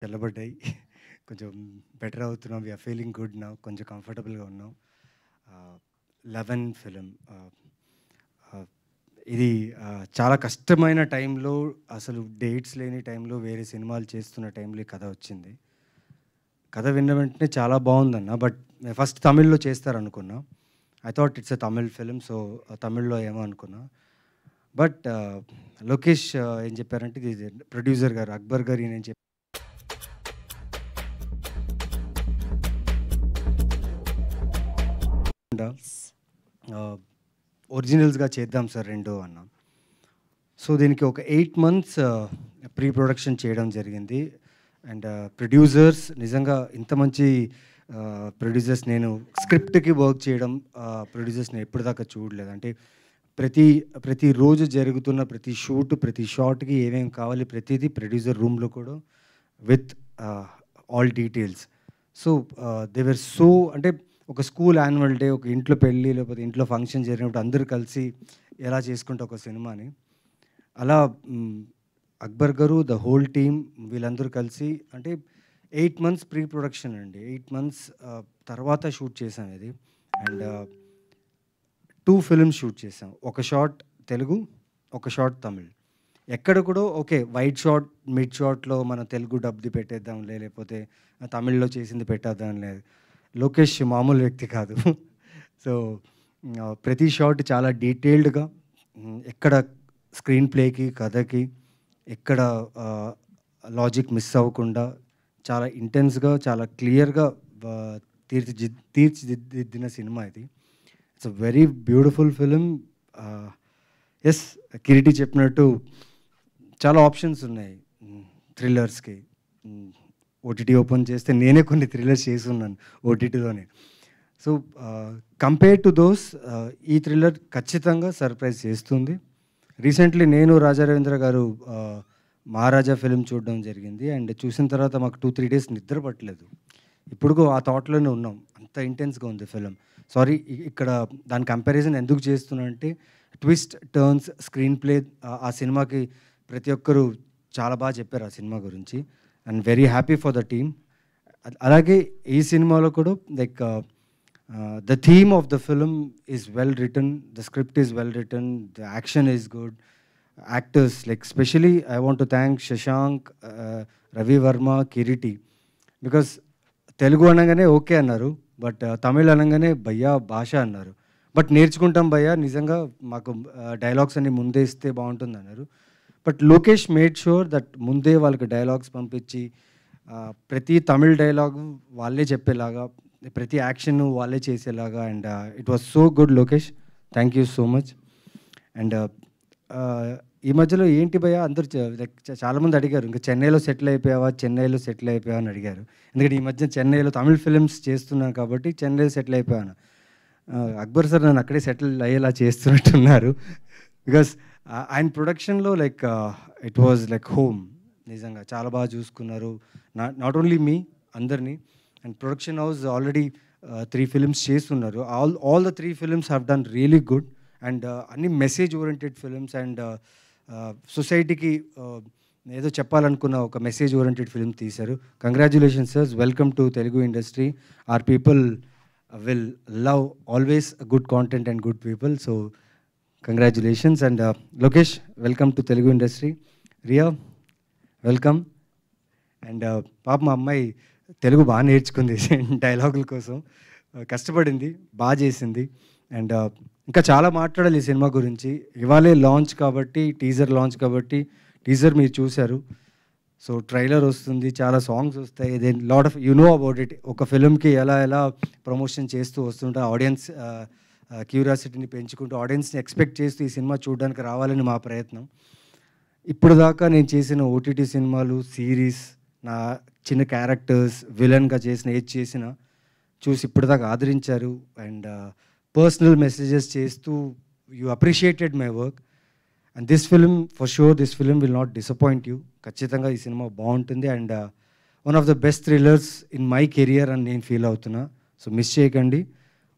చల్లబడ్డాయి. కొంచెం బెటర్ అవుతున్నాం. We are feeling good now. కొంచెం కంఫర్టబుల్‌గా ఉన్నాం. 'లెవెన్' ఫిల్మ్ ఆహ్, ఇది చాలా కష్టమైన టైంలో అసలు డేట్స్ లేని టైంలో వేరే సినిమాలు చేస్తున్న టైంలో ఈ కథ వచ్చింది. కథ విన్న వెంటనే చాలా బావుందన్న. బట్ ఫస్ట్ తమిళ్‌లో చేస్తారనుకున్నా. I thought it's a Tamil film. So, తమిళ్‌లో ఏమో అనుకున్నా. బట్ లోకేష్ ఏం చెప్పారంటే ఇది ప్రొడ్యూసర్ గారు అక్బర్ గారు ఈయన ఏం చెప్పకుండా ఒరిజినల్స్‌గా చేద్దాం సార్ 2 అన్నా. సో, దీనికి ఒక 8 మంత్స్ ప్రీ ప్రొడక్షన్ చేయడం జరిగింది. అండ్ ప్రొడ్యూసర్స్ నిజంగా ఇంత మంచి ప్రొడ్యూసర్స్ నేను స్క్రిప్ట్‌కి వర్క్ చేయడం ప్రొడ్యూసర్స్ నేను ఇప్పటిదాకా చూడలేదు. అంటే ప్రతి ప్రతిరోజు జరుగుతున్న ప్రతి షూట్, ప్రతి షాట్‌కి ఏమేమి కావాలి ప్రతీదీ ప్రొడ్యూసర్ రూమ్‌లో కూడా with all details. So, they were so అంటే ఒక స్కూల్ యాన్యువల్ డే, ఒక ఇంట్లో పెళ్లి, లేకపోతే ఇంట్లో ఫంక్షన్ జరిగినప్పుడు అందరూ కలిసి ఎలా చేసుకుంటే ఒక సినిమాని అలా అక్బర్ గారు, ద హోల్ టీమ్ వీళ్ళందరూ కలిసి అంటే 8 మంత్స్ ప్రీ ప్రొడక్షన్ అండి. 8 మంత్స్ తర్వాత షూట్ చేసాం ఇది. అండ్ 2 ఫిల్మ్స్ షూట్ చేసాం. ఒక షాట్ తెలుగు, ఒక షాట్ తమిళ్. ఎక్కడ కూడా ఓకే. వైట్ షాట్, మిడ్ షాట్‌లో మన తెలుగు డబ్‌ది పెట్టేద్దాంలే, లేకపోతే తమిళ్‌లో చేసింది పెట్టేద్దాంలే. లోకేష్ మామూలు వ్యక్తి కాదు. సో, ప్రతి షాట్ చాలా డీటెయిల్డ్‌గా ఎక్కడ స్క్రీన్ ప్లేకి, కథకి ఎక్కడ లాజిక్ మిస్ అవ్వకుండా చాలా ఇంటెన్స్‌గా, చాలా క్లియర్‌గా తీర్చిదిద్దిన సినిమా ఇది. It's a very beautiful film. Yes, Kireeti చెప్పినట్టు చాలా ఆప్షన్స్ ఉన్నాయి థ్రిల్లర్స్‌కి. ఓటీటీ ఓపెన్ చేస్తే నేనే కొన్ని థ్రిల్లర్స్ చేసున్నాను ఓటీటీలోనే. సో, కంపేర్ టు దోస్ ఈ థ్రిల్లర్ ఖచ్చితంగా సర్ప్రైజ్ చేస్తుంది. రీసెంట్లీ నేను రాజా రవీంద్ర గారు 'మహారాజా' ఫిల్మ్ చూడడం జరిగింది. అండ్ చూసిన తర్వాత మాకు 2, 3 డేస్ నిద్ర పట్టలేదు. ఇప్పుడుకు ఆ థాట్‌లోనే ఉన్నాం. అంత ఇంటెన్స్‌గా ఉంది ఫిల్మ్. సారీ, ఇక్కడ దాని కంపారిజన్ ఎందుకు చేస్తున్నా అంటే ట్విస్ట్, టర్న్స్, స్క్రీన్ ప్లే ఆ సినిమాకి ప్రతి ఒక్కరు చాలా బాగా చెప్పారు ఆ సినిమా గురించి. And very happy for the team. అలాగే ఈ సినిమాలో కూడా like the theme of the film is well written, the script is well written, the action is good. Actors like specially I want to thank Shashank, Ravi Varma, Kireeti. Because Telugu అనగానే okay అన్నారు. But Tamil అనగానే భయ్యా భాష అన్నారు. బట్ నేర్చుకుంటాం భయ్యా, నిజంగా మాకు డైలాగ్స్ అన్ని ముందే ఇస్తే బాగుంటుందన్నారు. But Lokesh made sure that ముందే వాళ్ళకి డైలాగ్స్ పంపించి ప్రతి తమిళ్ డైలాగు వాళ్ళే చెప్పేలాగా, ప్రతి యాక్షన్ వాళ్ళే చేసేలాగా. And it was so good Lokesh. Thank you so much. And ఈ మధ్యలో ఏంటి భయ్యా అందరూ లైక్ చాలామంది అడిగారు, ఇంకా చెన్నైలో సెటిల్ అయిపోయావా, చెన్నైలో సెటిల్ అయిపోయావా అని అడిగారు. ఎందుకంటే ఈ మధ్య చెన్నైలో తమిళ్ ఫిలిమ్స్ చేస్తున్నాను కాబట్టి చెన్నైలో సెటిల్ అయిపోయాను. అక్బర్ సార్ నన్ను అక్కడే సెటిల్ అయ్యేలా చేస్తున్నట్టున్నారు. బికాస్ ఆయన ప్రొడక్షన్లో like it was like home. నిజంగా చాలా బాగా చూసుకున్నారు. నాట్ ఓన్లీ మీ, అందరినీ. And production house already 3 films చేస్తున్నారు. All the 3 films have done really good. And అన్ని మెసేజ్ ఓరియంటెడ్ ఫిలిమ్స్. అండ్ సొసైటీకి ఏదో చెప్పాలనుకున్న ఒక మెసేజ్ ఓరియంటెడ్ ఫిల్మ్ తీశారు. Congratulations sir, welcome to Telugu industry. Our people will love always good content and good people. So congratulations. And Lokesh, welcome to Telugu industry. Riya, welcome. And పాప మా అమ్మాయి తెలుగు బాగా నేర్చుకుంది డైలాగుల కోసం. కష్టపడింది, బాగా చేసింది. అండ్ ఇంకా చాలా మాట్లాడాలి ఈ సినిమా గురించి. ఇవాళే లాంచ్ కాబట్టి, టీజర్ లాంచ్ కాబట్టి, టీజర్ మీరు చూశారు. సో ట్రైలర్ వస్తుంది, చాలా సాంగ్స్ వస్తాయి. Then lot of you know about it. ఒక ఫిల్మ్కి ఎలా ఎలా ప్రమోషన్ చేస్తూ వస్తుంటే ఆడియన్స్ క్యూరియాసిటీని పెంచుకుంటూ, ఆడియన్స్ని ఎక్స్పెక్ట్ చేస్తూ ఈ సినిమా చూడడానికి రావాలని మా ప్రయత్నం. ఇప్పుడు దాకా నేను చేసిన ఓటీటీ సినిమాలు, సిరీస్, నా చిన్న క్యారెక్టర్స్, విలన్గా చేసిన ఏది చేసినా చూసి ఇప్పటిదాకా ఆదరించారు. అండ్ పర్సనల్ మెసేజెస్ చేస్తూ you appreciated my work. And this film for sure, this film will not disappoint you. ఖచ్చితంగా ఈ సినిమా బాగుంటుంది. And one of the best thrillers in my career అని నేను ఫీల్ అవుతున్నా. సో మిస్ చేయకండి.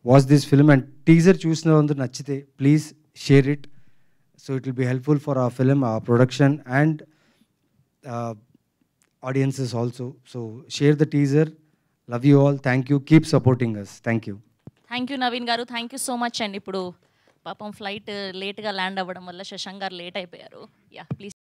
Watch this film. And teaser చూసిన అందరూ నచ్చితే please share it. So it will be helpful for our film, our production, and audiences also. So share the teaser. Love you all. Thank you. Keep supporting us. Thank you. Thank you Naveen గారు, thank you so much అండి. ఇప్పుడు పాపం flight లేట్గా land అవ్వడం వల్ల శశాంక్ గారు late అయిపోయారు. Yeah please.